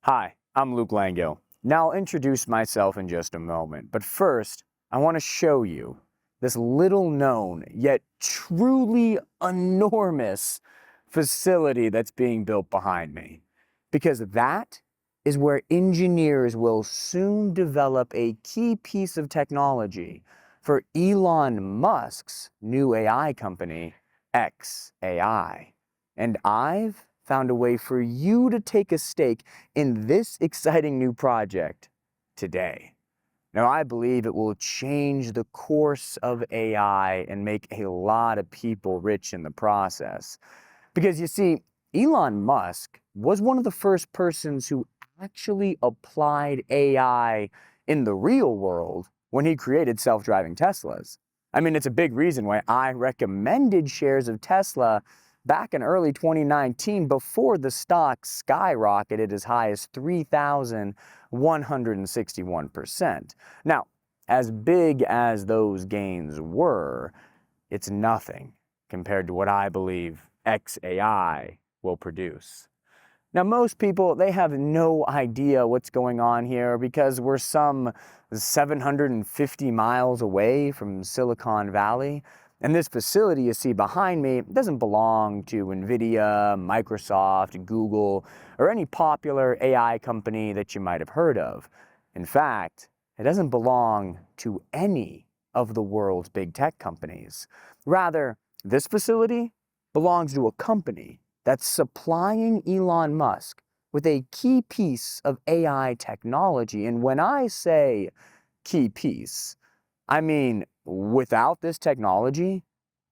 Hi, I'm Luke Lango. Now I'll introduce myself in just a moment, but first, I want to show you this little known yet truly enormous facility that's being built behind me. Because that is where engineers will soon develop a key piece of technology for Elon Musk's new AI company, xAI. And I've found a way for you to take a stake in this exciting new project today. Now, I believe it will change the course of AI and make a lot of people rich in the process. Because you see, Elon Musk was one of the first persons who actually applied AI in the real world when he created self-driving Teslas. I mean, it's a big reason why I recommended shares of Tesla back in early 2019 before the stock skyrocketed as high as 3,161%. Now, as big as those gains were, it's nothing compared to what I believe xAI will produce. Now, most people, they have no idea what's going on here because we're some 750 miles away from Silicon Valley. And this facility you see behind me doesn't belong to NVIDIA, Microsoft, Google, or any popular AI company that you might have heard of. In fact, it doesn't belong to any of the world's big tech companies. Rather, this facility belongs to a company that's supplying Elon Musk with a key piece of AI technology. And when I say key piece, I mean without this technology,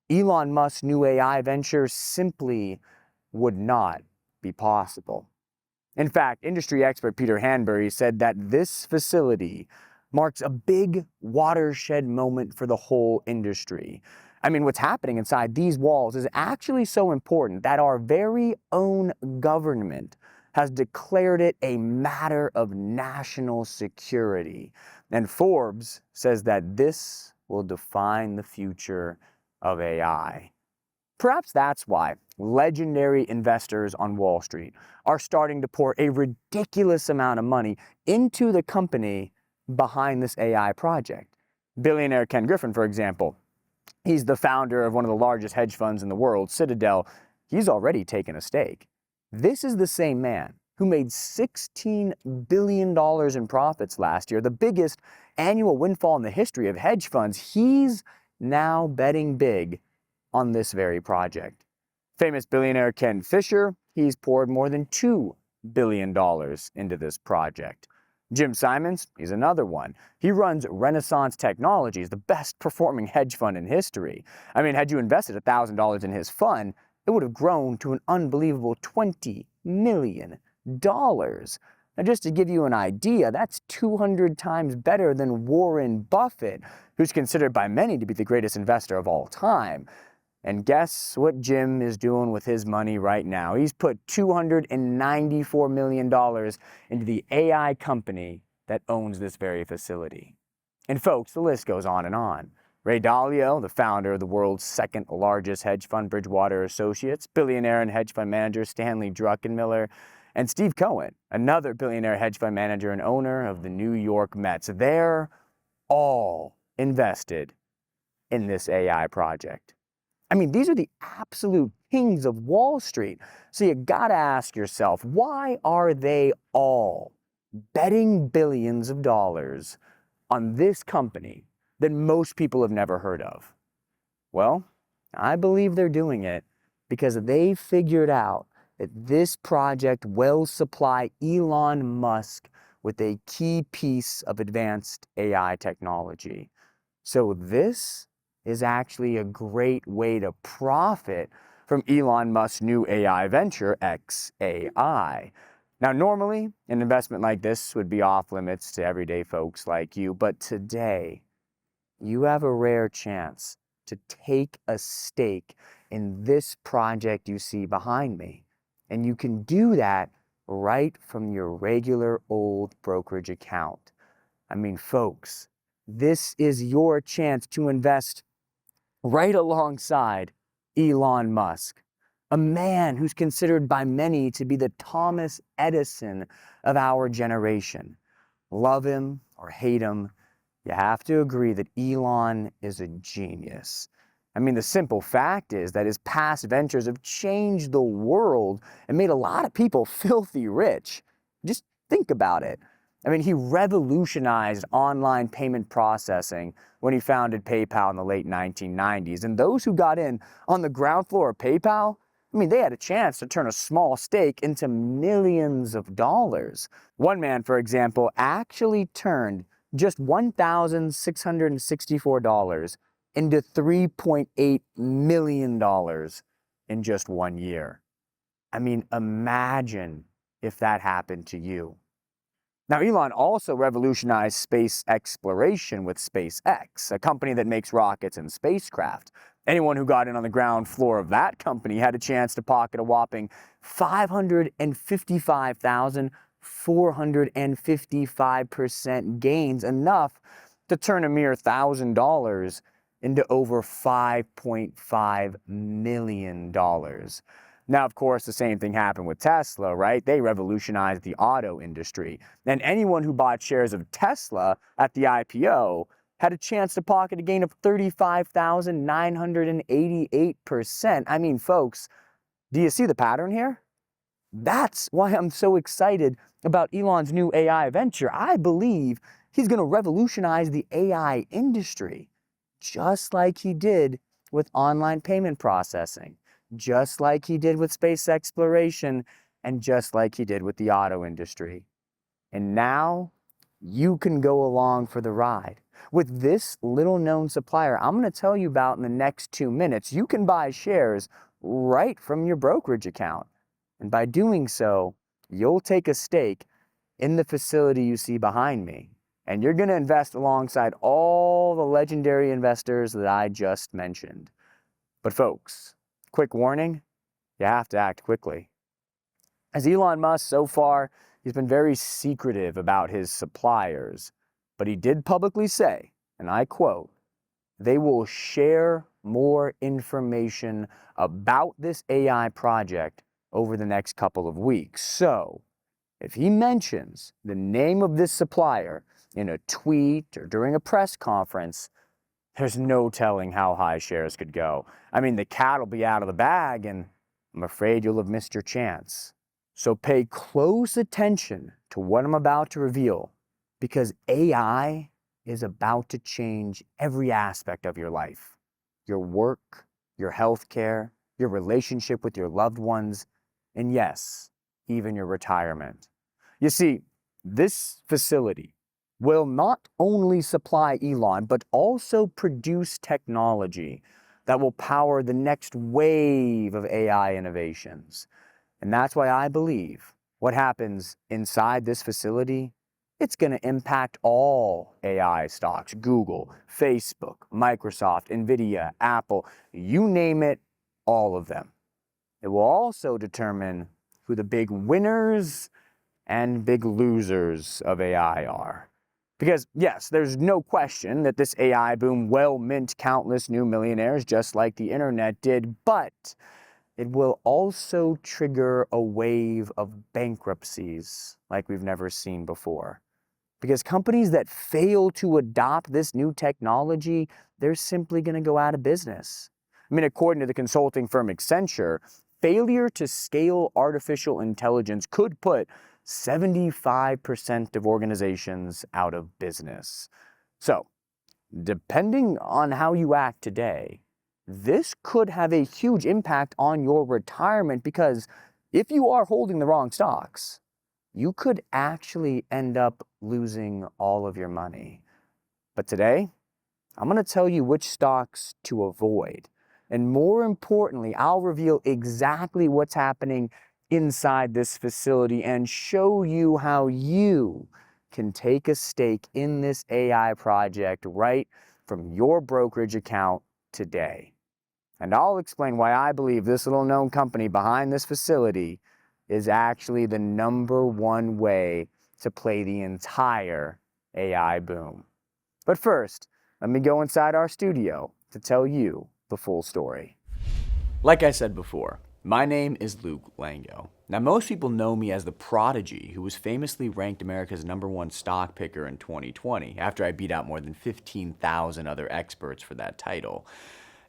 Elon Musk's new AI venture simply would not be possible. In fact, industry expert Peter Hanbury said that this facility marks a big watershed moment for the whole industry. I mean, what's happening inside these walls is actually so important that our very own government has declared it a matter of national security. And Forbes says that this will define the future of AI. Perhaps that's why legendary investors on Wall Street are starting to pour a ridiculous amount of money into the company behind this AI project. Billionaire Ken Griffin, for example, he's the founder of one of the largest hedge funds in the world, Citadel. He's already taken a stake. This is the same man who made $16 billion in profits last year, the biggest annual windfall in the history of hedge funds. He's now betting big on this very project. Famous billionaire Ken Fisher, he's poured more than $2 billion into this project. Jim Simons, he's another one. He runs Renaissance Technologies, the best performing hedge fund in history. I mean, had you invested $1,000 in his fund, it would have grown to an unbelievable $20 million. Now, just to give you an idea, that's 200 times better than Warren Buffett, who's considered by many to be the greatest investor of all time. And guess what Jim is doing with his money right now? He's put $294 million into the AI company that owns this very facility. And folks, the list goes on and on. Ray Dalio, the founder of the world's second largest hedge fund, Bridgewater Associates, billionaire and hedge fund manager Stanley Druckenmiller, and Steve Cohen, another billionaire hedge fund manager and owner of the New York Mets. They're all invested in this AI project. I mean, these are the absolute kings of Wall Street. So you gotta ask yourself, why are they all betting billions of dollars on this company that most people have never heard of? Well, I believe they're doing it because they figured out that this project will supply Elon Musk with a key piece of advanced AI technology. So this is actually a great way to profit from Elon Musk's new AI venture, xAI. Now, normally, an investment like this would be off limits to everyday folks like you, but today, you have a rare chance to take a stake in this project you see behind me. And you can do that right from your regular old brokerage account. I mean, folks, this is your chance to invest right alongside Elon Musk. a man who's considered by many to be the Thomas Edison of our generation. Love him or hate him, you have to agree that Elon is a genius. I mean, the simple fact is that his past ventures have changed the world and made a lot of people filthy rich. Just think about it. I mean, he revolutionized online payment processing when he founded PayPal in the late 1990s. And those who got in on the ground floor of PayPal, I mean, they had a chance to turn a small stake into millions of dollars. One man, for example, actually turned just $1,664 into $3.8 million in just 1 year. I mean, imagine if that happened to you. Now, Elon also revolutionized space exploration with SpaceX, a company that makes rockets and spacecraft. Anyone who got in on the ground floor of that company had a chance to pocket a whopping $555,455% gains, enough to turn a mere $1,000 into over $5.5 million. Now, of course, the same thing happened with Tesla, right? They revolutionized the auto industry. And anyone who bought shares of Tesla at the IPO had a chance to pocket a gain of 35,988%. I mean, folks, do you see the pattern here? That's why I'm so excited about Elon's new AI venture. I believe he's going to revolutionize the AI industry, just like he did with online payment processing, just like he did with space exploration, and just like he did with the auto industry. And now you can go along for the ride. With this little-known supplier I'm going to tell you about in the next 2 minutes, you can buy shares right from your brokerage account. And by doing so, you'll take a stake in the facility you see behind me. And you're going to invest alongside all the legendary investors that I just mentioned. But folks, quick warning, you have to act quickly. As Elon Musk, so far, he's been very secretive about his suppliers, but he did publicly say, and I quote, "They will share more information about this AI project over the next couple of weeks." So, if he mentions the name of this supplier in a tweet or during a press conference, there's no telling how high shares could go. I mean, the cat will be out of the bag, and I'm afraid you'll have missed your chance. So pay close attention to what I'm about to reveal, because AI is about to change every aspect of your life. Your work, your healthcare, your relationship with your loved ones, and yes, even your retirement. You see, this facility will not only supply Elon, but also produce technology that will power the next wave of AI innovations. And that's why I believe what happens inside this facility, it's going to impact all AI stocks: Google, Facebook, Microsoft, Nvidia, Apple, you name it, all of them. It will also determine who the big winners and big losers of AI are. Because yes, there's no question that this AI boom will mint countless new millionaires just like the internet did, but it will also trigger a wave of bankruptcies like we've never seen before. Because companies that fail to adopt this new technology, they're simply going to go out of business. I mean, according to the consulting firm Accenture, failure to scale artificial intelligence could put 75% of organizations out of business. So, depending on how you act today, this could have a huge impact on your retirement, because if you are holding the wrong stocks, you could actually end up losing all of your money. But today, I'm going to tell you which stocks to avoid. And more importantly, I'll reveal exactly what's happening inside this facility and show you how you can take a stake in this AI project right from your brokerage account today. And I'll explain why I believe this little known company behind this facility is actually the #1 way to play the entire AI boom. But first, let me go inside our studio to tell you the full story. Like I said before, My name is Luke Lango. Now, most people know me as the prodigy who was famously ranked America's #1 stock picker in 2020 after I beat out more than 15,000 other experts for that title.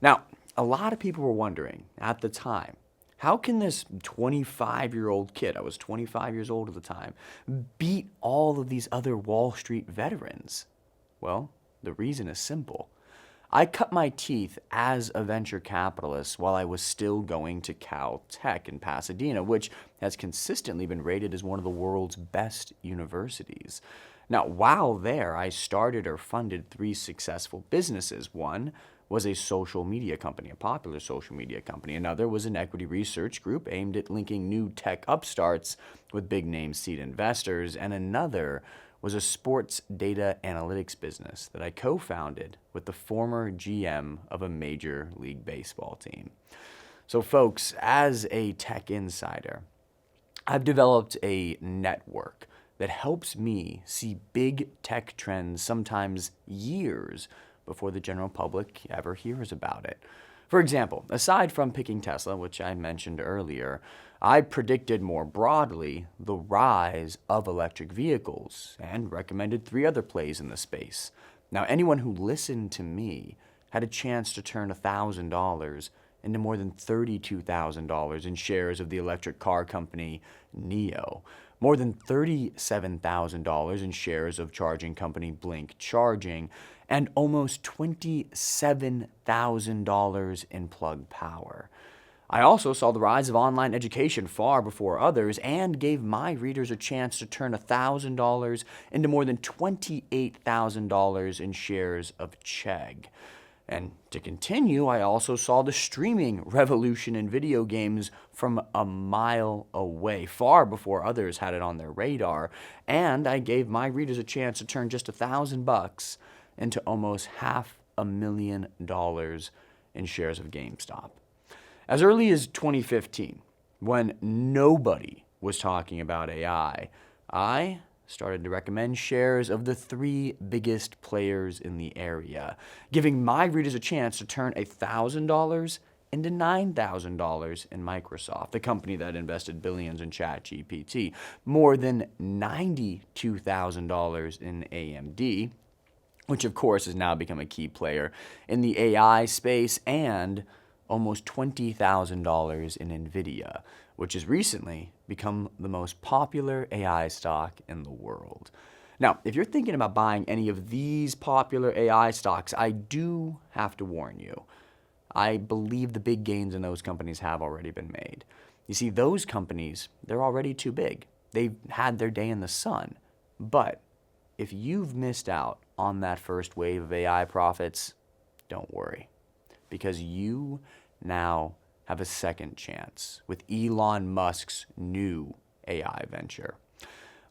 Now, a lot of people were wondering at the time, how can this 25-year-old kid, I was 25 years old at the time, beat all of these other Wall Street veterans? Well, the reason is simple. I cut my teeth as a venture capitalist while I was still going to Caltech in Pasadena, which has consistently been rated as one of the world's best universities. Now, while there, I started or funded 3 successful businesses. One was a social media company, a popular social media company. Another was an equity research group aimed at linking new tech upstarts with big-name seed investors. And another was a sports data analytics business that I co-founded with the former GM of a Major League Baseball team. So folks, as a tech insider, I've developed a network that helps me see big tech trends sometimes years before the general public ever hears about it. For example, aside from picking Tesla, which I mentioned earlier, I predicted more broadly the rise of electric vehicles and recommended 3 other plays in the space. Now, anyone who listened to me had a chance to turn $1,000 into more than $32,000 in shares of the electric car company NIO, more than $37,000 in shares of charging company Blink Charging, and almost $27,000 in Plug Power. I also saw the rise of online education far before others and gave my readers a chance to turn $1,000 into more than $28,000 in shares of Chegg. And to continue, I also saw the streaming revolution in video games from a mile away, far before others had it on their radar. And I gave my readers a chance to turn just $1,000 into almost $500,000 in shares of GameStop. As early as 2015, when nobody was talking about AI, I started to recommend shares of the 3 biggest players in the area, giving my readers a chance to turn $1,000 into $9,000 in Microsoft, the company that invested billions in ChatGPT, more than $92,000 in AMD, which of course has now become a key player in the AI space, and almost $20,000 in NVIDIA, which has recently become the most popular AI stock in the world. Now, if you're thinking about buying any of these popular AI stocks, I do have to warn you. I believe the big gains in those companies have already been made. You see, those companies, they're already too big. They've had their day in the sun. But if you've missed out on that first wave of AI profits, don't worry, because you now have a second chance with Elon Musk's new AI venture.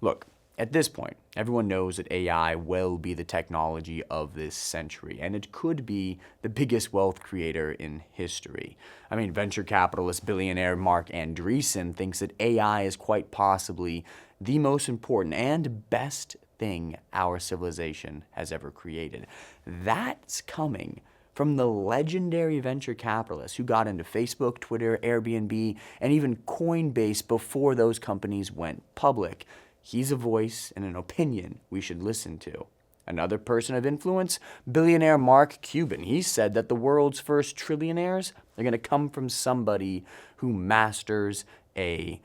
Look, at this point, everyone knows that AI will be the technology of this century, and it could be the biggest wealth creator in history. I mean, venture capitalist billionaire Mark Andreessen thinks that AI is quite possibly the most important and best thing our civilization has ever created. That's coming from the legendary venture capitalists who got into Facebook, Twitter, Airbnb, and even Coinbase before those companies went public. He's a voice and an opinion we should listen to. Another person of influence, billionaire Mark Cuban. He said that the world's first trillionaires are going to come from somebody who masters AI.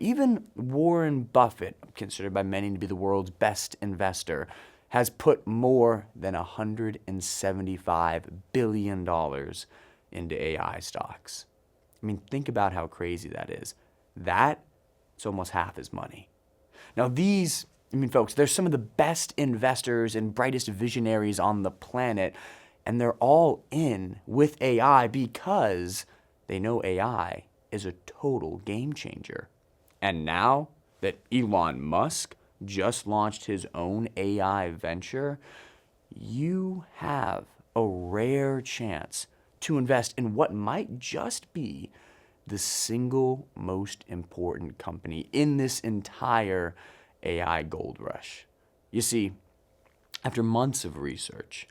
Even Warren Buffett, considered by many to be the world's best investor, has put more than $175 billion into AI stocks. I mean, think about how crazy that is. That's almost half his money. Now folks, they're some of the best investors and brightest visionaries on the planet, and they're all in with AI because they know AI is a total game changer. And now that Elon Musk just launched his own AI venture, you have a rare chance to invest in what might just be the single most important company in this entire AI gold rush. You see, after months of research,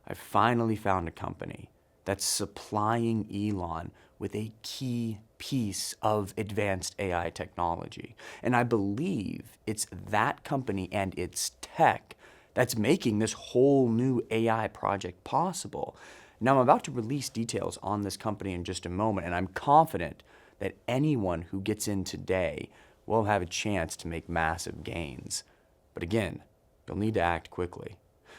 I finally found a company that's supplying Elon with a key piece of advanced AI technology. And I believe it's that company and its tech that's making this whole new AI project possible. Now, I'm about to release details on this company in just a moment, and I'm confident that anyone who gets in today will have a chance to make massive gains. But again, you'll need to act quickly.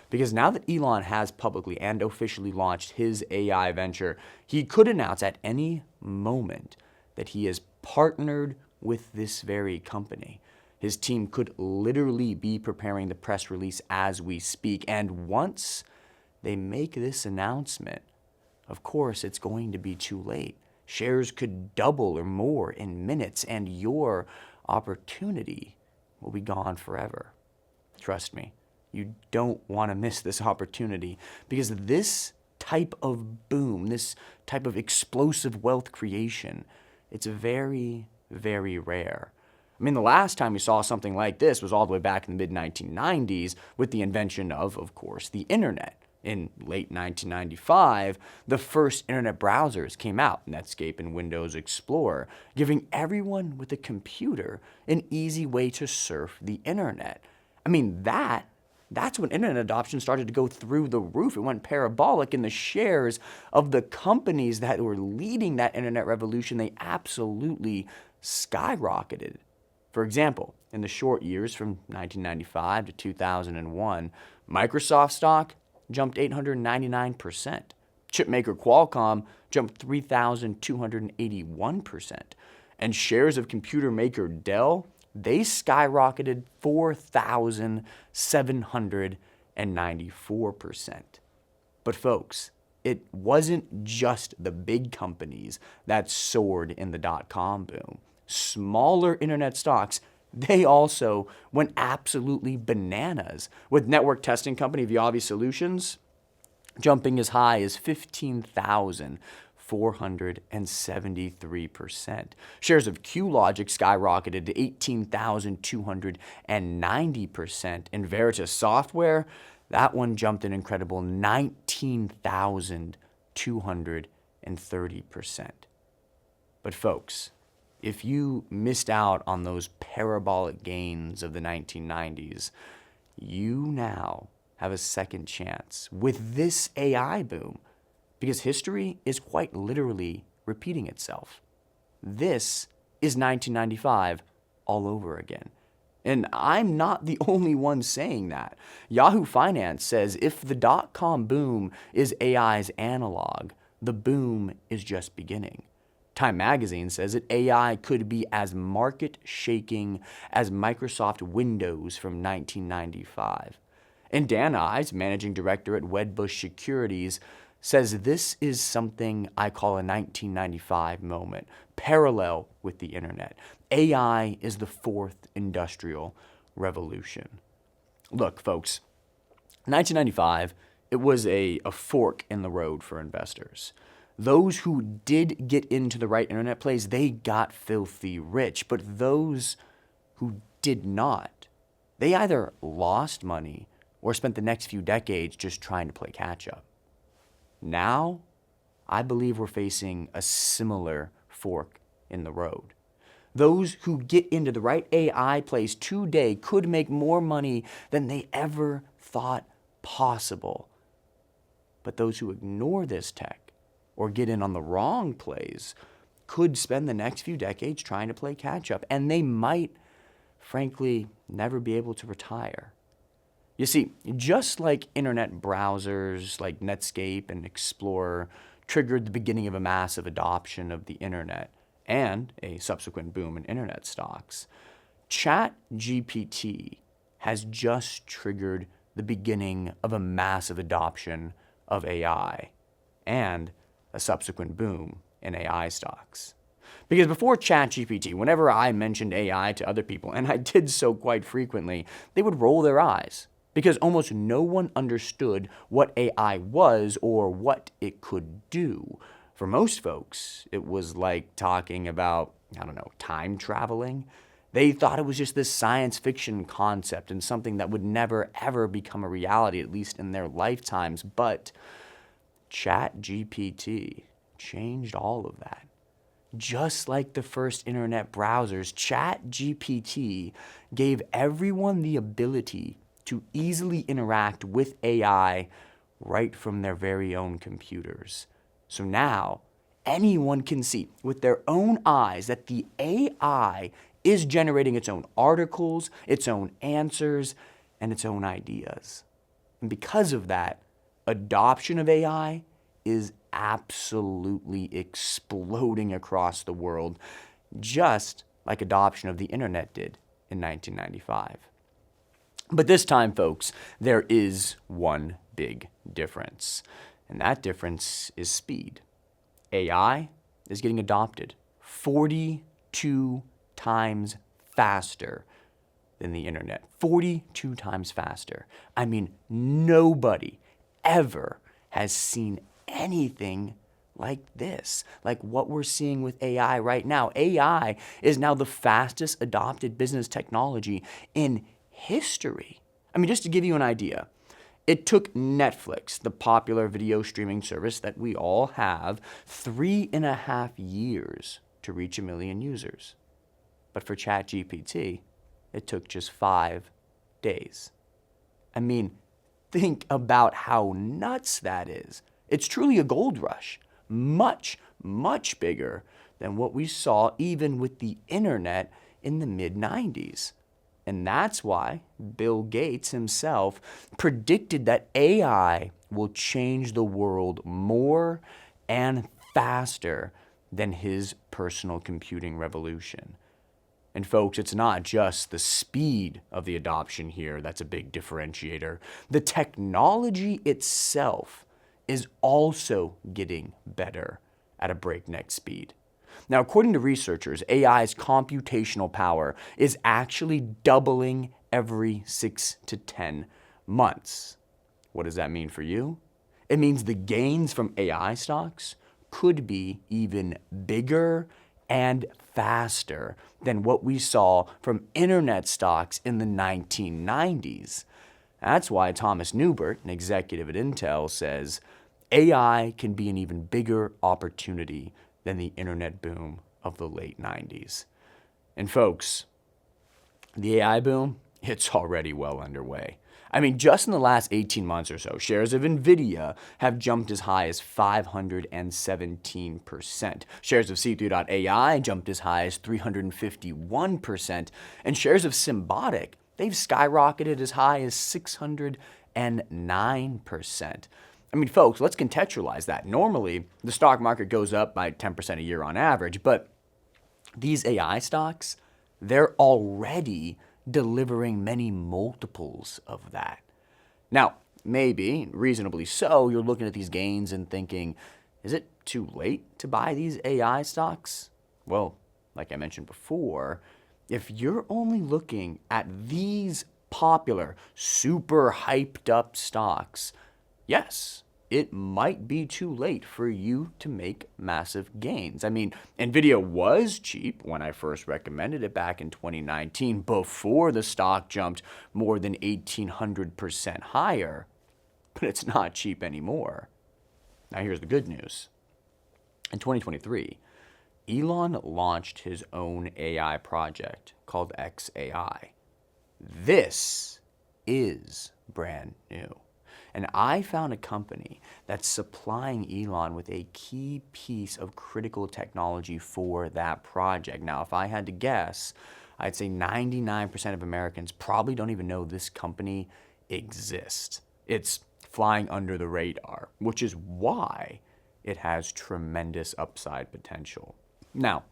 Because now that Elon has publicly and officially launched his AI venture, he could announce at any moment that he has partnered with this very company. His team could literally be preparing the press release as we speak. And once they make this announcement, of course, it's going to be too late. Shares could double or more in minutes, and your opportunity will be gone forever. Trust me, you don't want to miss this opportunity, because this type of boom, this type of explosive wealth creation, it's very, very rare. I mean, the last time we saw something like this was all the way back in the mid-1990s with the invention of course, the internet. In late 1995, the first internet browsers came out, Netscape and Windows Explorer, giving everyone with a computer an easy way to surf the internet. I mean, that's when internet adoption started to go through the roof. It went parabolic, and the shares of the companies that were leading that internet revolution, they absolutely skyrocketed. For example, in the short years from 1995 to 2001, Microsoft stock jumped 899%. Chipmaker Qualcomm jumped 3,281%. And shares of computer maker Dell, they skyrocketed 4,794%. But folks, it wasn't just the big companies that soared in the dot-com boom. Smaller internet stocks, they also went absolutely bananas, with network testing company Viavi Solutions jumping as high as 15,473%. Shares of QLogic skyrocketed to 18,290%. And Veritas Software, that one jumped an incredible 19,230%. But folks, if you missed out on those parabolic gains of the 1990s, you now have a second chance with this AI boom, because history is quite literally repeating itself. This is 1995 all over again. And I'm not the only one saying that. Yahoo Finance says if the dot-com boom is AI's analog, the boom is just beginning. Time magazine says that AI could be as market-shaking as Microsoft Windows from 1995. And Dan Ives, managing director at Wedbush Securities, says this is something I call a 1995 moment, parallel with the internet. AI is the fourth industrial revolution. Look, folks, 1995, it was a fork in the road for investors. Those who did get into the right internet plays, they got filthy rich. But those who did not, they either lost money or spent the next few decades just trying to play catch up. Now, I believe we're facing a similar fork in the road. Those who get into the right AI plays today could make more money than they ever thought possible. But those who ignore this tech or get in on the wrong plays could spend the next few decades trying to play catch up, and they might, frankly, never be able to retire. You see, just like internet browsers like Netscape and Explorer triggered the beginning of a massive adoption of the internet and a subsequent boom in internet stocks, ChatGPT has just triggered the beginning of a massive adoption of AI and a subsequent boom in AI stocks. Because before ChatGPT, whenever I mentioned AI to other people, and I did so quite frequently, they would roll their eyes, because almost no one understood what AI was or what it could do. For most folks, it was like talking about, time traveling. They thought it was just this science fiction concept and something that would never, ever become a reality, at least in their lifetimes. But ChatGPT changed all of that. Just like the first internet browsers, ChatGPT gave everyone the ability to easily interact with AI right from their very own computers. So now, anyone can see with their own eyes that the AI is generating its own articles, its own answers, and its own ideas. And because of that, adoption of AI is absolutely exploding across the world, just like adoption of the internet did in 1995. But this time, folks, there is one big difference, and that difference is speed. AI is getting adopted 42 times faster than the internet. 42 times faster. I mean, nobody ever has seen anything like this, like what we're seeing with AI right now. AI is now the fastest adopted business technology in history. I mean, just to give you an idea, it took Netflix, the popular video streaming service that we all have, 3.5 years to reach 1 million users. But for ChatGPT, it took just 5 days. I mean, think about how nuts that is. It's truly a gold rush, much, much bigger than what we saw even with the internet in the mid-90s. And that's why Bill Gates himself predicted that AI will change the world more and faster than his personal computing revolution. And folks, it's not just the speed of the adoption here that's a big differentiator. The technology itself is also getting better at a breakneck speed. Now, according to researchers, AI's computational power is actually doubling every 6 to 10 months. What does that mean for you? It means the gains from AI stocks could be even bigger and faster than what we saw from internet stocks in the 1990s. That's why Thomas Newbert, an executive at Intel, says AI can be an even bigger opportunity than the internet boom of the late 90s. And folks, the AI boom, it's already well underway. I mean, just in the last 18 months or so, shares of NVIDIA have jumped as high as 517%. Shares of C3.ai jumped as high as 351%. And shares of Symbotic, they've skyrocketed as high as 609%. I mean, folks, let's contextualize that. Normally, the stock market goes up by 10% a year on average, but these AI stocks, they're already delivering many multiples of that. Now, maybe, reasonably so, you're looking at these gains and thinking, is it too late to buy these AI stocks? Well, like I mentioned before, if you're only looking at these popular, super hyped up stocks, yes, it might be too late for you to make massive gains. I mean, NVIDIA was cheap when I first recommended it back in 2019, before the stock jumped more than 1,800% higher, but it's not cheap anymore. Now here's the good news. In 2023, Elon launched his own AI project called xAI. This is brand new. And I found a company that's supplying Elon with a key piece of critical technology for that project. Now, if I had to guess, I'd say 99% of Americans probably don't even know this company exists. It's flying under the radar, which is why it has tremendous upside potential. Now,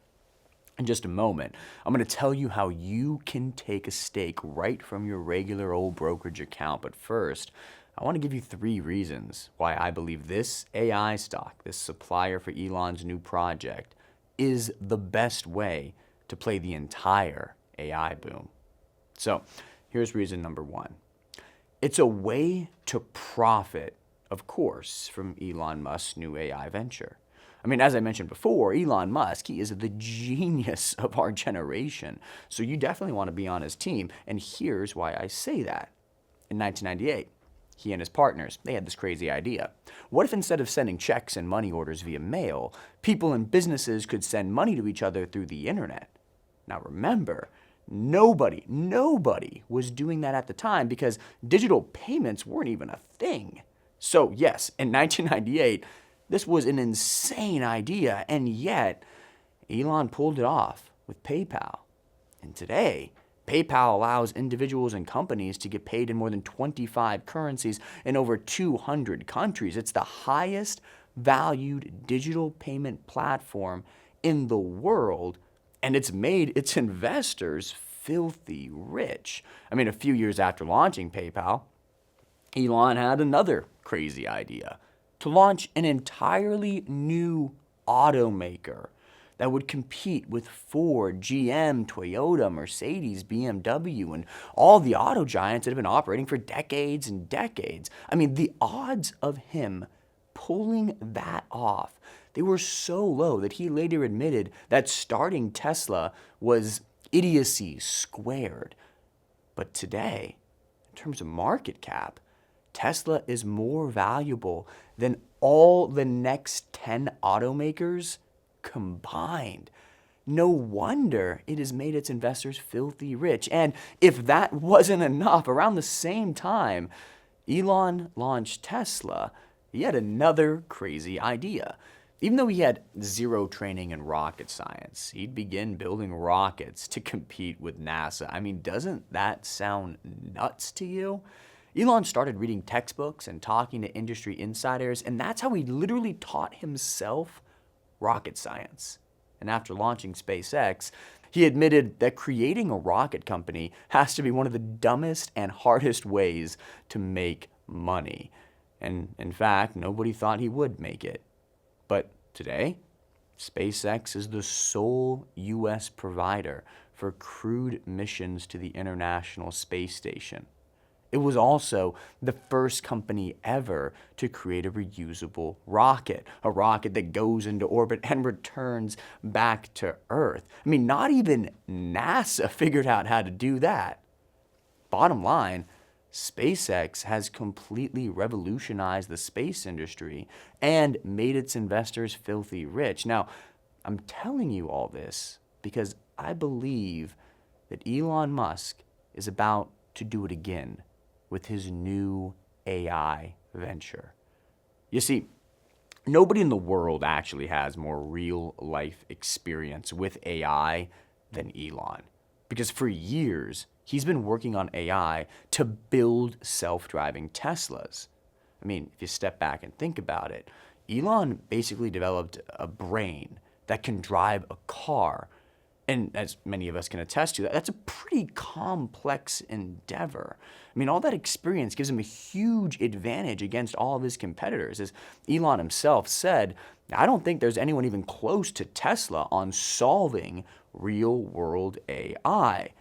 in just a moment, I'm going to tell you how you can take a stake right from your regular old brokerage account. But first, I want to give you 3 reasons why I believe this AI stock, this supplier for Elon's new project, is the best way to play the entire AI boom. So here's reason number 1. It's a way to profit, of course, from Elon Musk's new AI venture. I mean, as I mentioned before, Elon Musk, he is the genius of our generation. So you definitely want to be on his team. And here's why I say that. In 1998, He and his partners, they had this crazy idea. What if instead of sending checks and money orders via mail, people and businesses could send money to each other through the internet? Now remember, nobody was doing that at the time because digital payments weren't even a thing. So yes, in 1998, this was an insane idea, and yet Elon pulled it off with PayPal. And today, PayPal allows individuals and companies to get paid in more than 25 currencies in over 200 countries. It's the highest valued digital payment platform in the world, and it's made its investors filthy rich. I mean, a few years after launching PayPal, Elon had another crazy idea to launch an entirely new automaker that would compete with Ford, GM, Toyota, Mercedes, BMW, and all the auto giants that have been operating for decades and decades. I mean, the odds of him pulling that off, they were so low that he later admitted that starting Tesla was idiocy squared. But today, in terms of market cap, Tesla is more valuable than all the next 10 automakers combined. No wonder it has made its investors filthy rich. And if that wasn't enough, around the same time Elon launched Tesla, he had another crazy idea. Even though he had zero training in rocket science, he'd begin building rockets to compete with NASA. I mean, doesn't that sound nuts to you? Elon started reading textbooks and talking to industry insiders, and that's how he literally taught himself rocket science. And after launching SpaceX, he admitted that creating a rocket company has to be one of the dumbest and hardest ways to make money. And in fact, nobody thought he would make it. But today, SpaceX is the sole U.S. provider for crewed missions to the International Space Station. It was also the first company ever to create a reusable rocket, a rocket that goes into orbit and returns back to Earth. I mean, not even NASA figured out how to do that. Bottom line, SpaceX has completely revolutionized the space industry and made its investors filthy rich. Now, I'm telling you all this because I believe that Elon Musk is about to do it again with his new AI venture. You see, nobody in the world actually has more real-life experience with AI than Elon. Because for years, he's been working on AI to build self-driving Teslas. I mean, if you step back and think about it, Elon basically developed a brain that can drive a car. And as many of us can attest to, that's a pretty complex endeavor. I mean, all that experience gives him a huge advantage against all of his competitors. As Elon himself said, I don't think there's anyone even close to Tesla on solving real-world AI.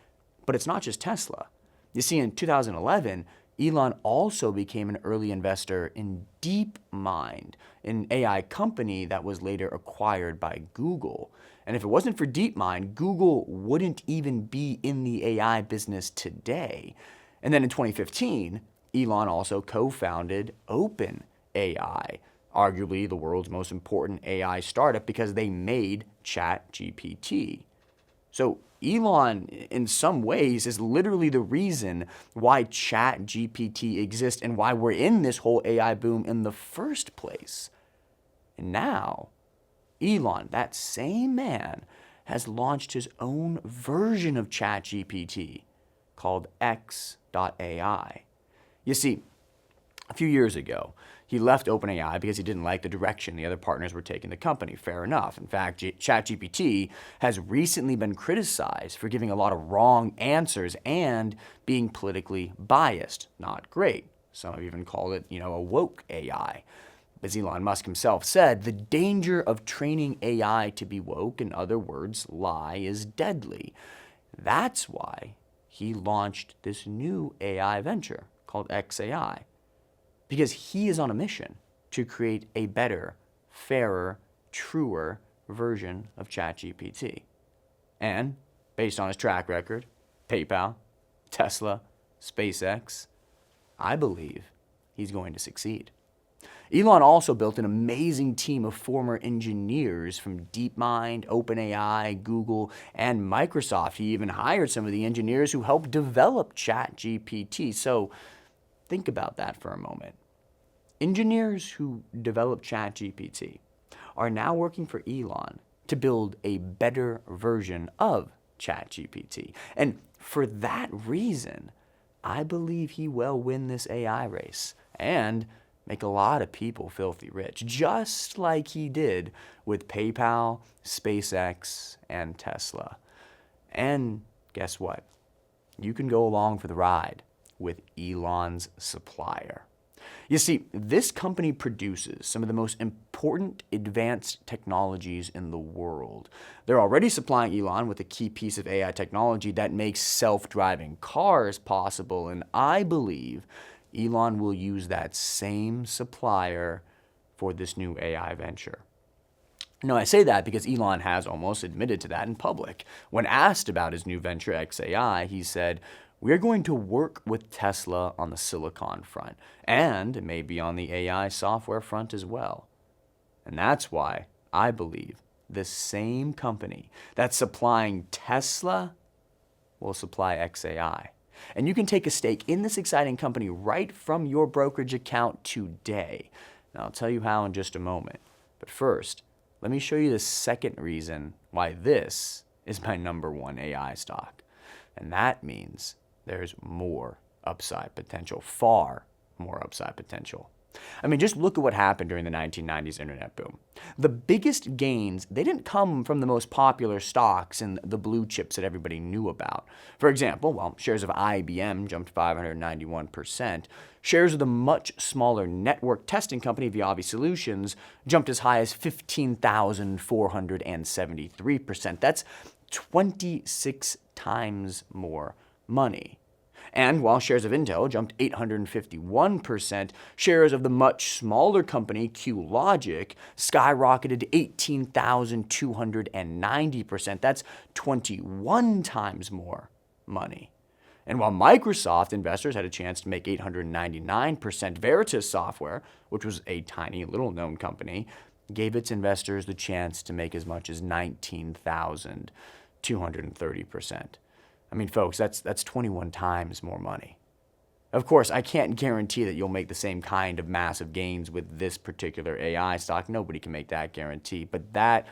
But it's not just Tesla. You see, in 2011, Elon also became an early investor in DeepMind, an AI company that was later acquired by Google. And if it wasn't for DeepMind, Google wouldn't even be in the AI business today. And then in 2015, Elon also co-founded OpenAI, arguably the world's most important AI startup because they made ChatGPT. So Elon, in some ways, is literally the reason why ChatGPT exists and why we're in this whole AI boom in the first place. And now, Elon, that same man, has launched his own version of ChatGPT called X.AI. You see, a few years ago, he left OpenAI because he didn't like the direction the other partners were taking the company. Fair enough. In fact, ChatGPT has recently been criticized for giving a lot of wrong answers and being politically biased. Not great. Some have even called it, a woke AI. As Elon Musk himself said, the danger of training AI to be woke, in other words, lie, is deadly. That's why he launched this new AI venture called XAI. Because he is on a mission to create a better, fairer, truer version of ChatGPT. And based on his track record, PayPal, Tesla, SpaceX, I believe he's going to succeed. Elon also built an amazing team of former engineers from DeepMind, OpenAI, Google, and Microsoft. He even hired some of the engineers who helped develop ChatGPT. So think about that for a moment. Engineers who developed ChatGPT are now working for Elon to build a better version of ChatGPT. And for that reason, I believe he will win this AI race and make a lot of people filthy rich, just like he did with PayPal, SpaceX, and Tesla. And guess what? You can go along for the ride with Elon's Supplier. You see, this company produces some of the most important advanced technologies in the world. They're already supplying Elon with a key piece of AI technology that makes self-driving cars possible, and I believe Elon will use that same supplier for this new AI venture. No, I say that because Elon has almost admitted to that in public. When asked about his new venture, xAI, he said, "We're going to work with Tesla on the silicon front, and maybe on the AI software front as well." And that's why I believe this same company that's supplying Tesla will supply xAI. And you can take a stake in this exciting company right from your brokerage account today. And I'll tell you how in just a moment. But first, let me show you the second reason why this is my #1 AI stock. And that means there's more upside potential, far more upside potential. I mean, just look at what happened during the 1990s internet boom. The biggest gains, they didn't come from the most popular stocks and the blue chips that everybody knew about. For example, well, shares of IBM jumped 591%. Shares of the much smaller network testing company Viavi Solutions jumped as high as 15,473%. That's 26 times more money. And while shares of Intel jumped 851%, shares of the much smaller company QLogic skyrocketed to 18,290%. That's 21 times more money. And while Microsoft investors had a chance to make 899%, Veritas Software, which was a tiny little known company, gave its investors the chance to make as much as 19,230%. I mean, folks, that's 21 times more money. Of course, I can't guarantee that you'll make the same kind of massive gains with this particular AI stock. Nobody can make that guarantee. But that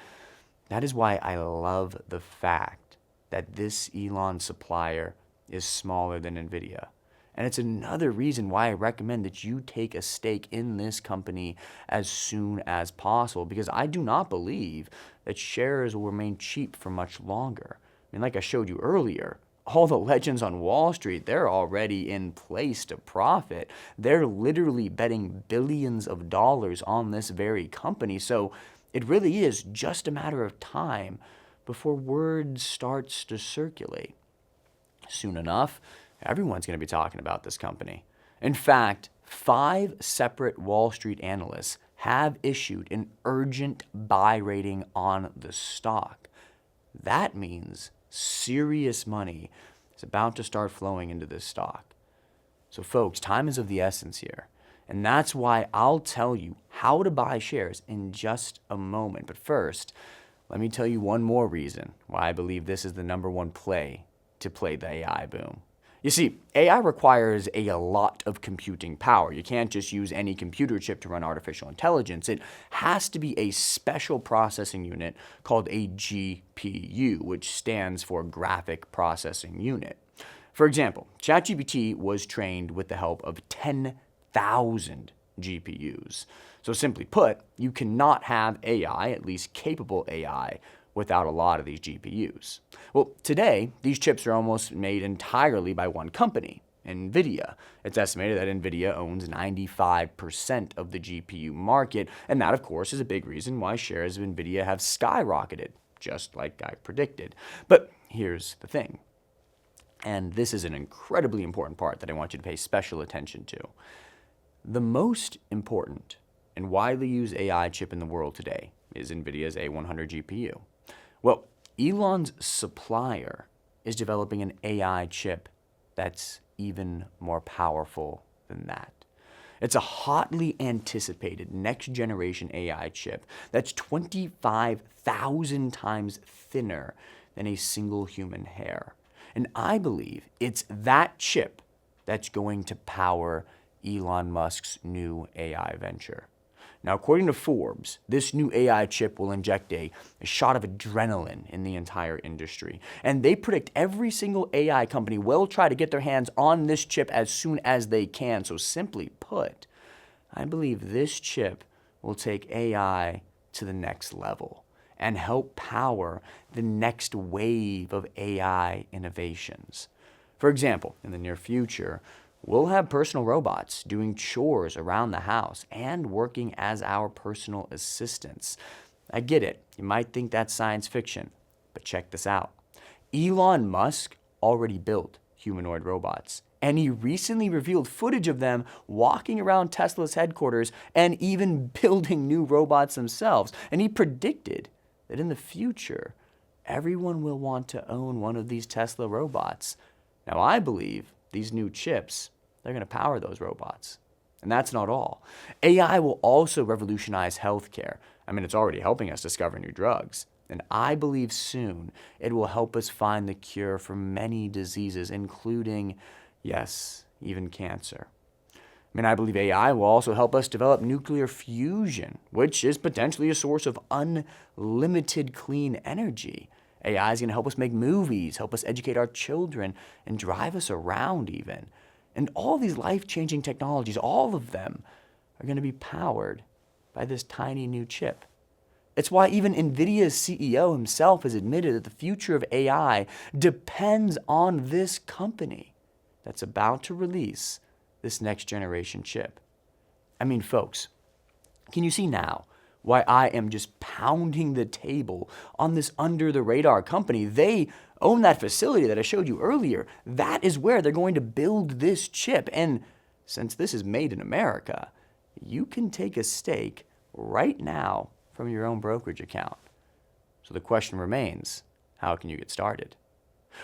is why I love the fact that this Elon Supplier is smaller than NVIDIA. And it's another reason why I recommend that you take a stake in this company as soon as possible, because I do not believe that shares will remain cheap for much longer. I mean, like I showed you earlier, all the legends on Wall Street, they're already in place to profit. They're literally betting billions of dollars on this very company. So it really is just a matter of time before word starts to circulate. Soon enough, everyone's going to be talking about this company. In fact, 5 separate Wall Street analysts have issued an urgent buy rating on the stock. That means serious money is about to start flowing into this stock. So folks, time is of the essence here. And that's why I'll tell you how to buy shares in just a moment. But first, let me tell you one more reason why I believe this is the #1 play to play the AI boom. You see, AI requires a lot of computing power. You can't just use any computer chip to run artificial intelligence. It has to be a special processing unit called a GPU, which stands for Graphic Processing Unit. For example, ChatGPT was trained with the help of 10,000 GPUs. So simply put, you cannot have AI, at least capable AI, without a lot of these GPUs. Well, today, these chips are almost made entirely by one company, NVIDIA. It's estimated that NVIDIA owns 95% of the GPU market, and that, of course, is a big reason why shares of NVIDIA have skyrocketed, just like I predicted. But here's the thing, and this is an incredibly important part that I want you to pay special attention to. The most important and widely used AI chip in the world today is NVIDIA's A100 GPU. Well, Elon's Supplier is developing an AI chip that's even more powerful than that. It's a hotly anticipated next generation AI chip that's 25,000 times thinner than a single human hair. And I believe it's that chip that's going to power Elon Musk's new AI venture. Now, according to Forbes, this new AI chip will inject a shot of adrenaline in the entire industry. And they predict every single AI company will try to get their hands on this chip as soon as they can. So simply put, I believe this chip will take AI to the next level and help power the next wave of AI innovations. For example, in the near future, we'll have personal robots doing chores around the house and working as our personal assistants. I get it. You might think that's science fiction, but check this out. Elon Musk already built humanoid robots, and he recently revealed footage of them walking around Tesla's headquarters and even building new robots themselves. And he predicted that in the future, everyone will want to own one of these Tesla robots. Now, I believe these new chips, they're going to power those robots. And that's not all. AI will also revolutionize healthcare. I mean, it's already helping us discover new drugs. And I believe soon it will help us find the cure for many diseases, including, yes, even cancer. I mean, I believe AI will also help us develop nuclear fusion, which is potentially a source of unlimited clean energy. AI is going to help us make movies, help us educate our children, and drive us around even. And all these life-changing technologies, all of them, are going to be powered by this tiny new chip. It's why even NVIDIA's CEO himself has admitted that the future of AI depends on this company that's about to release this next generation chip. I mean, folks, can you see now why I am just pounding the table on this under-the-radar company? They own that facility that I showed you earlier. That is where they're going to build this chip. And since this is made in America, you can take a stake right now from your own brokerage account. So the question remains, how can you get started?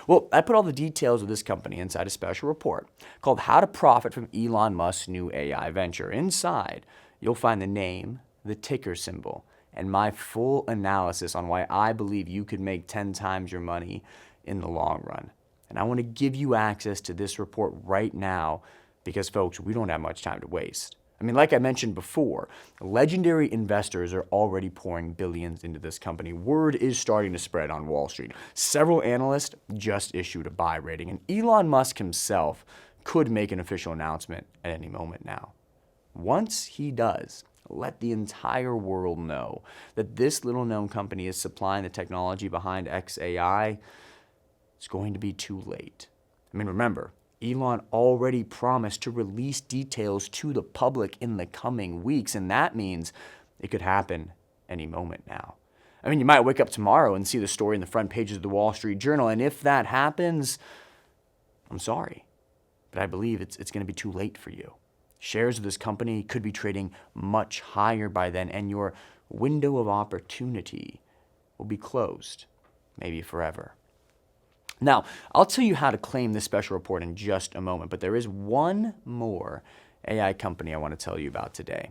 Well, I put all the details of this company inside a special report called How to Profit from Elon Musk's New AI Venture. Inside, you'll find the name, the ticker symbol, and my full analysis on why I believe you could make 10 times your money in the long run. And I want to give you access to this report right now because, folks, we don't have much time to waste. I mean, like I mentioned before, legendary investors are already pouring billions into this company. Word is starting to spread on Wall Street. Several analysts just issued a buy rating, and Elon Musk himself could make an official announcement at any moment now. Once he does, let the entire world know that this little-known company is supplying the technology behind XAI, it's going to be too late. I mean, remember, Elon already promised to release details to the public in the coming weeks, and that means it could happen any moment now. I mean, you might wake up tomorrow and see the story in the front pages of the Wall Street Journal, and if that happens, I'm sorry, but I believe it's going to be too late for you. Shares of this company could be trading much higher by then, and your window of opportunity will be closed, maybe forever. Now, I'll tell you how to claim this special report in just a moment, but there is one more AI company I want to tell you about today.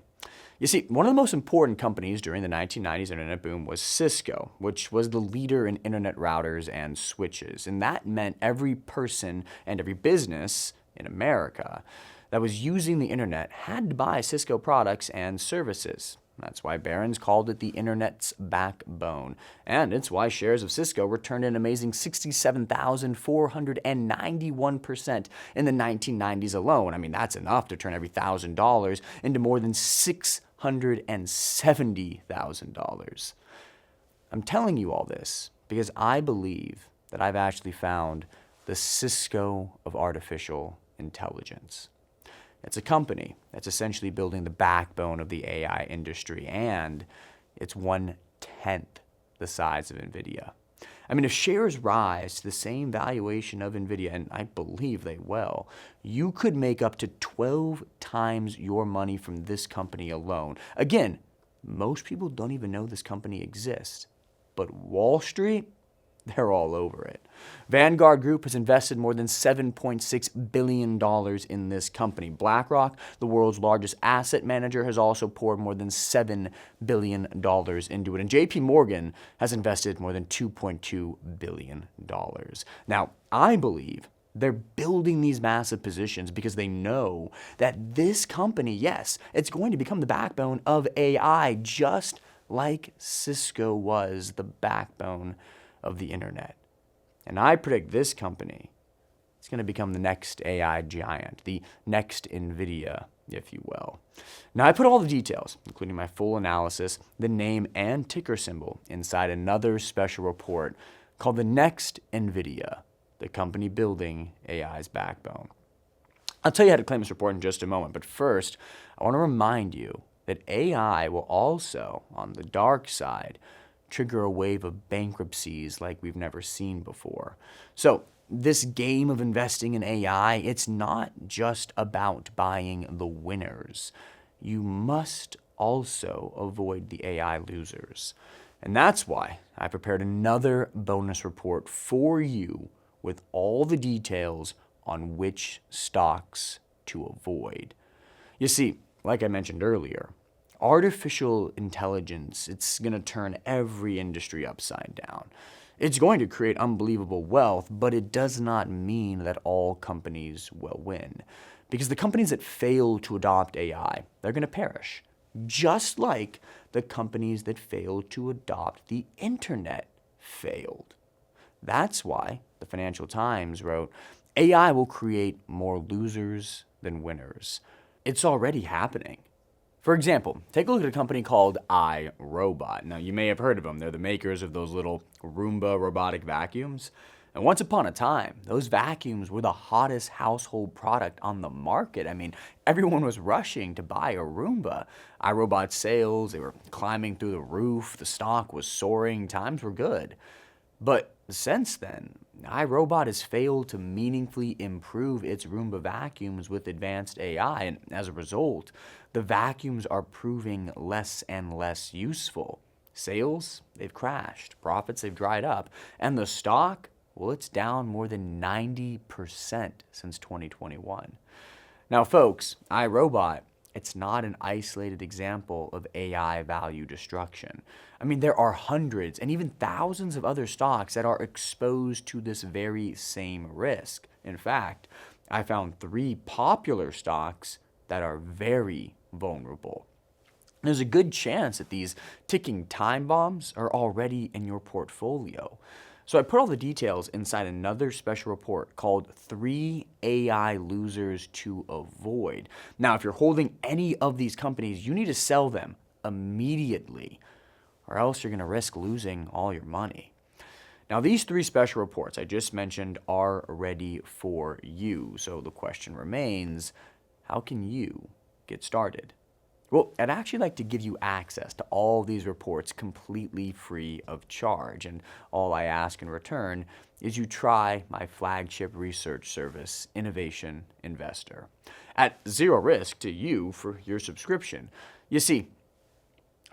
You see, one of the most important companies during the 1990s internet boom was Cisco, which was the leader in internet routers and switches. And that meant every person and every business in America that was using the internet had to buy Cisco products and services. That's why Barron's called it the internet's backbone. And it's why shares of Cisco returned an amazing 67,491% in the 1990s alone. I mean, that's enough to turn every $1,000 into more than $670,000. I'm telling you all this because I believe that I've actually found the Cisco of artificial intelligence. It's a company that's essentially building the backbone of the AI industry, and it's 1/10 the size of NVIDIA. I mean, if shares rise to the same valuation of NVIDIA, and I believe they will, you could make up to 12 times your money from this company alone. Again, most people don't even know this company exists, but Wall Street, they're all over it. Vanguard Group has invested more than $7.6 billion in this company. BlackRock, the world's largest asset manager, has also poured more than $7 billion into it. And JP Morgan has invested more than $2.2 billion. Now, I believe they're building these massive positions because they know that this company, yes, it's going to become the backbone of AI, just like Cisco was the backbone of the internet. And I predict this company is going to become the next AI giant, the next NVIDIA, if you will. Now, I put all the details, including my full analysis, the name and ticker symbol, inside another special report called The Next NVIDIA, the company building AI's backbone. I'll tell you how to claim this report in just a moment, but first, I want to remind you that AI will also, on the dark side, trigger a wave of bankruptcies like we've never seen before. So this game of investing in AI, it's not just about buying the winners. You must also avoid the AI losers. And that's why I prepared another bonus report for you with all the details on which stocks to avoid. You see, like I mentioned earlier, artificial intelligence, it's going to turn every industry upside down. It's going to create unbelievable wealth, but it does not mean that all companies will win. Because the companies that fail to adopt AI, they're going to perish. Just like the companies that failed to adopt the internet failed. That's why the Financial Times wrote, AI will create more losers than winners. It's already happening. For example, take a look at a company called iRobot. Now, you may have heard of them. They're the makers of those little Roomba robotic vacuums. And once upon a time, those vacuums were the hottest household product on the market. I mean, everyone was rushing to buy a Roomba. iRobot sales, they were climbing through the roof. The stock was soaring. Times were good. But since then, iRobot has failed to meaningfully improve its Roomba vacuums with advanced AI, and as a result, the vacuums are proving less and less useful. Sales, they've crashed. Profits, they've dried up. And the stock, well, it's down more than 90% since 2021. Now, folks, iRobot, it's not an isolated example of AI value destruction. I mean, there are hundreds and even thousands of other stocks that are exposed to this very same risk. In fact, I found 3 popular stocks that are very vulnerable. There's a good chance that these ticking time bombs are already in your portfolio. So I put all the details inside another special report called 3 AI Losers to Avoid. Now, if you're holding any of these companies, you need to sell them immediately, or else you're going to risk losing all your money. Now, these 3 special reports I just mentioned are ready for you. So the question remains, how can you get started? Well, I'd actually like to give you access to all these reports completely free of charge. And all I ask in return is you try my flagship research service, Innovation Investor, at 0 risk to you for your subscription. You see,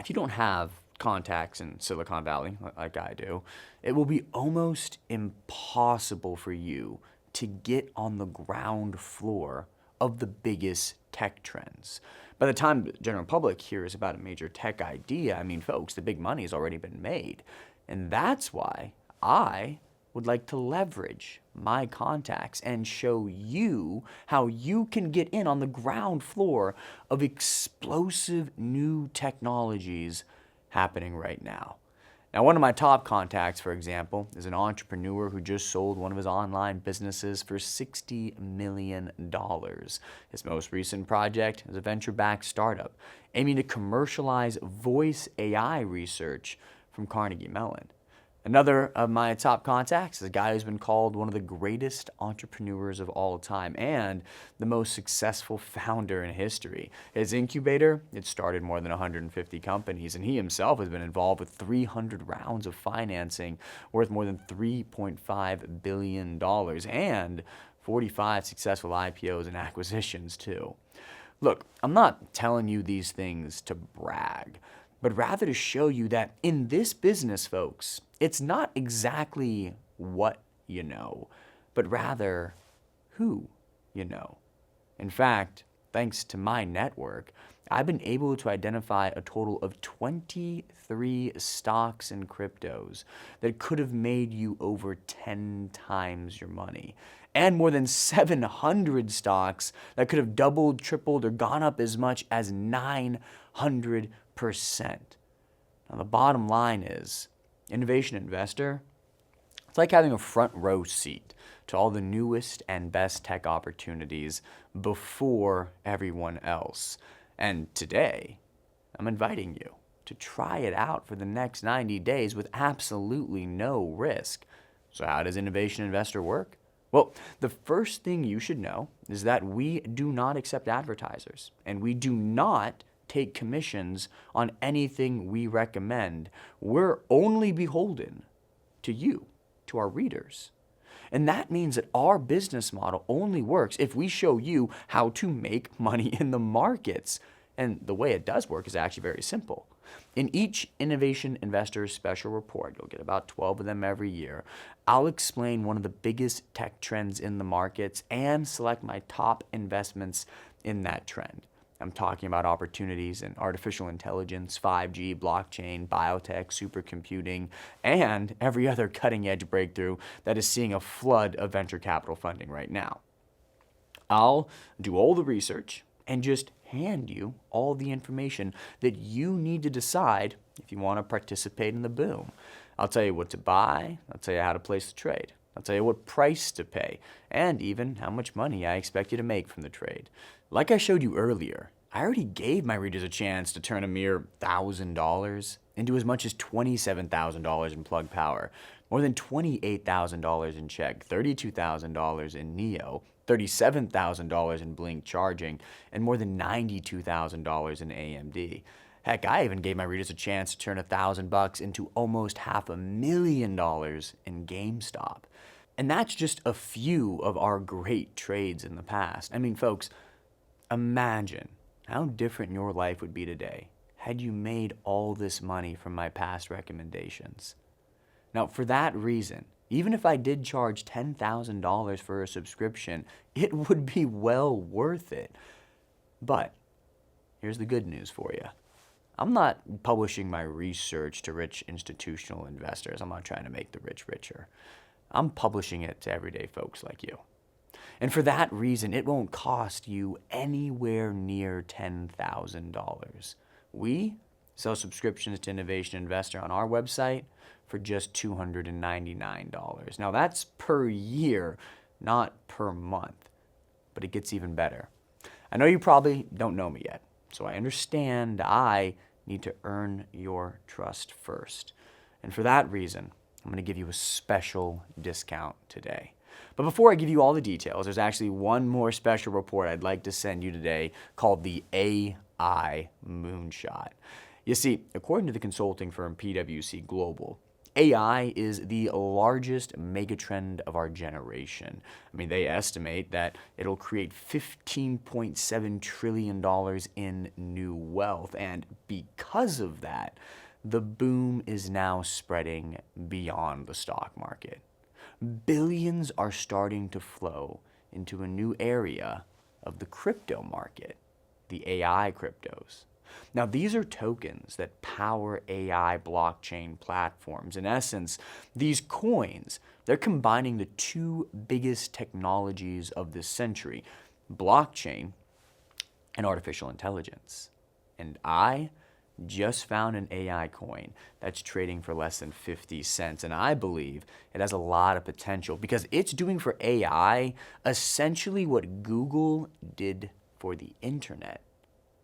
if you don't have contacts in Silicon Valley like I do, it will be almost impossible for you to get on the ground floor of the biggest tech trends. By the time the general public hears about a major tech idea, I mean, folks, the big money has already been made. And that's why I would like to leverage my contacts and show you how you can get in on the ground floor of explosive new technologies happening right now. Now, one of my top contacts, for example, is an entrepreneur who just sold one of his online businesses for $60 million. His most recent project is a venture-backed startup aiming to commercialize voice AI research from Carnegie Mellon. Another of my top contacts is a guy who's been called one of the greatest entrepreneurs of all time and the most successful founder in history. His incubator, it started more than 150 companies, and he himself has been involved with 300 rounds of financing worth more than $3.5 billion and 45 successful IPOs and acquisitions too. Look, I'm not telling you these things to brag, but rather to show you that in this business, folks, it's not exactly what you know, but rather who you know. In fact, thanks to my network, I've been able to identify a total of 23 stocks and cryptos that could have made you over 10 times your money, and more than 700 stocks that could have doubled, tripled, or gone up as much as 900%. Now, the bottom line is, Innovation Investor, it's like having a front row seat to all the newest and best tech opportunities before everyone else. And today, I'm inviting you to try it out for the next 90 days with absolutely no risk. So how does Innovation Investor work? Well, the first thing you should know is that we do not accept advertisers, and we do not take commissions on anything we recommend. We're only beholden to you, to our readers. And that means that our business model only works if we show you how to make money in the markets. And the way it does work is actually very simple. In each Innovation Investor special report, you'll get about 12 of them every year, I'll explain one of the biggest tech trends in the markets and select my top investments in that trend. I'm talking about opportunities in artificial intelligence, 5G, blockchain, biotech, supercomputing, and every other cutting-edge breakthrough that is seeing a flood of venture capital funding right now. I'll do all the research and just hand you all the information that you need to decide if you want to participate in the boom. I'll tell you what to buy, I'll tell you how to place the trade, I'll tell you what price to pay, and even how much money I expect you to make from the trade. Like I showed you earlier, I already gave my readers a chance to turn a mere $1,000 into as much as $27,000 in plug power, more than $28,000 in check, $32,000 in Neo, $37,000 in Blink charging, and more than $92,000 in AMD. Heck, I even gave my readers a chance to turn $1,000 into almost $500,000 in GameStop. And that's just a few of our great trades in the past. I mean, folks, imagine how different your life would be today had you made all this money from my past recommendations. Now, for that reason, even if I did charge $10,000 for a subscription, it would be well worth it. But here's the good news for you. I'm not publishing my research to rich institutional investors. I'm not trying to make the rich richer. I'm publishing it to everyday folks like you. And for that reason, it won't cost you anywhere near $10,000. We sell subscriptions to Innovation Investor on our website for just $299. Now that's per year, not per month, but it gets even better. I know you probably don't know me yet, so I understand I need to earn your trust first. And for that reason, I'm going to give you a special discount today. But before I give you all the details, there's actually one more special report I'd like to send you today called the AI Moonshot. You see, according to the consulting firm PwC Global, AI is the largest megatrend of our generation. I mean, they estimate that it'll create $15.7 trillion in new wealth. And because of that, the boom is now spreading beyond the stock market. Billions are starting to flow into a new area of the crypto market, the AI cryptos. Now, these are tokens that power AI blockchain platforms. In essence, these coins, they're combining the two biggest technologies of this century, blockchain and artificial intelligence. And I just found an AI coin that's trading for less than 50 cents. And I believe it has a lot of potential because it's doing for AI essentially what Google did for the internet.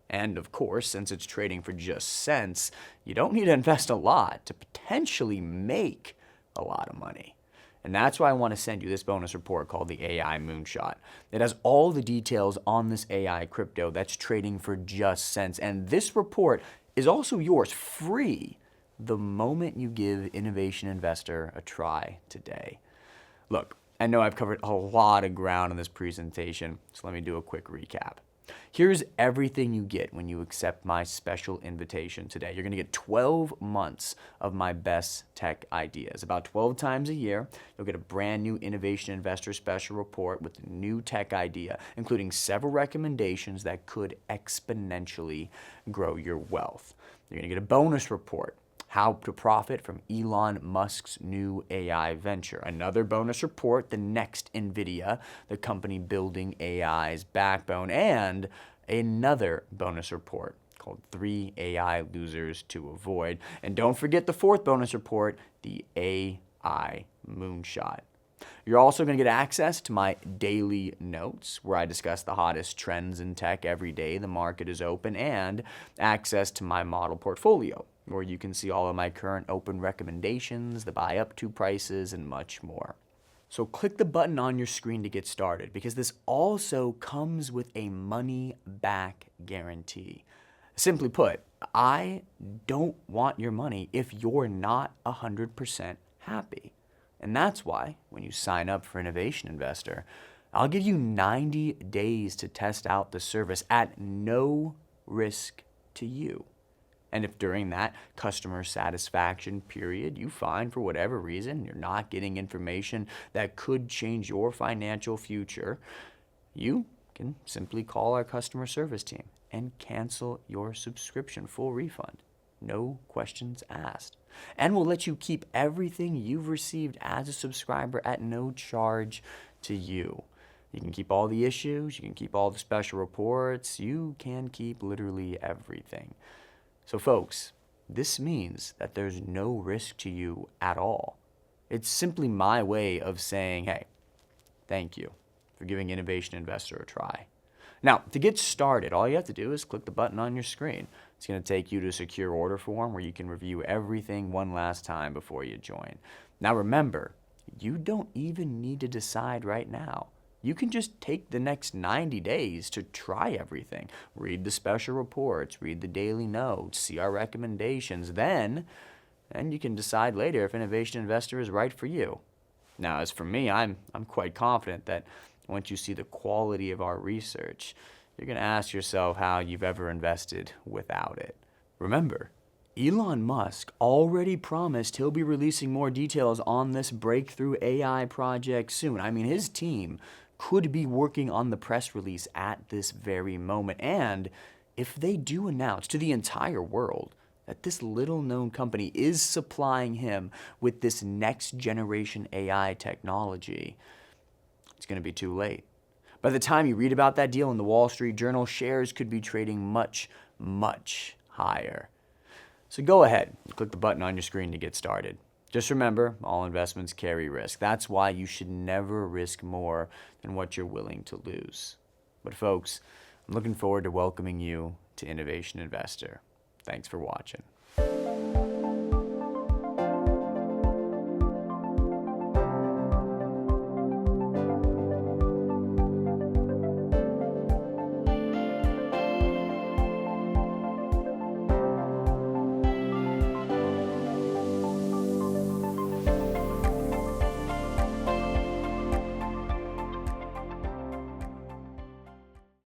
And of course, since it's trading for just cents, you don't need to invest a lot to potentially make a lot of money. And that's why I want to send you this bonus report called the AI Moonshot. It has all the details on this AI crypto that's trading for just cents. And this report is also yours free the moment you give Innovation Investor a try today. Look, I know I've covered a lot of ground in this presentation, so let me do a quick recap. Here's everything you get when you accept my special invitation today. You're going to get 12 months of my best tech ideas. About 12 times a year, you'll get a brand new Innovation Investor Special Report with a new tech idea, including several recommendations that could exponentially grow your wealth. You're going to get a bonus report, how to profit from Elon Musk's new AI venture. Another bonus report, the next NVIDIA, the company building AI's backbone, and another bonus report called 3 AI Losers to Avoid. And don't forget the fourth bonus report, the AI Moonshot. You're also going to get access to my daily notes where I discuss the hottest trends in tech every day the market is open, and access to my model portfolio where you can see all of my current open recommendations, the buy up to prices, and much more. So click the button on your screen to get started, because this also comes with a money back guarantee. Simply put, I don't want your money if you're not 100% happy. And that's why when you sign up for Innovation Investor, I'll give you 90 days to test out the service at no risk to you. And if during that customer satisfaction period you find for whatever reason you're not getting information that could change your financial future, you can simply call our customer service team and cancel your subscription, full refund. No questions asked. And we'll let you keep everything you've received as a subscriber at no charge to you. You can keep all the issues, you can keep all the special reports, you can keep literally everything. So folks, this means that there's no risk to you at all. It's simply my way of saying, hey, thank you for giving Innovation Investor a try. Now, to get started, all you have to do is click the button on your screen. It's going to take you to a secure order form where you can review everything one last time before you join. Now remember, you don't even need to decide right now. You can just take the next 90 days to try everything. Read the special reports, read the daily notes, see our recommendations, then you can decide later if Innovation Investor is right for you. Now, as for me, I'm quite confident that once you see the quality of our research, you're going to ask yourself how you've ever invested without it. Remember, Elon Musk already promised he'll be releasing more details on this breakthrough AI project soon. I mean, his team could be working on the press release at this very moment. And if they do announce to the entire world that this little known company is supplying him with this next generation AI technology, it's going to be too late. By the time you read about that deal in the Wall Street Journal, shares could be trading much, much higher. So go ahead and click the button on your screen to get started. Just remember, all investments carry risk. That's why you should never risk more than what you're willing to lose. But folks, I'm looking forward to welcoming you to Innovation Investor. Thanks for watching.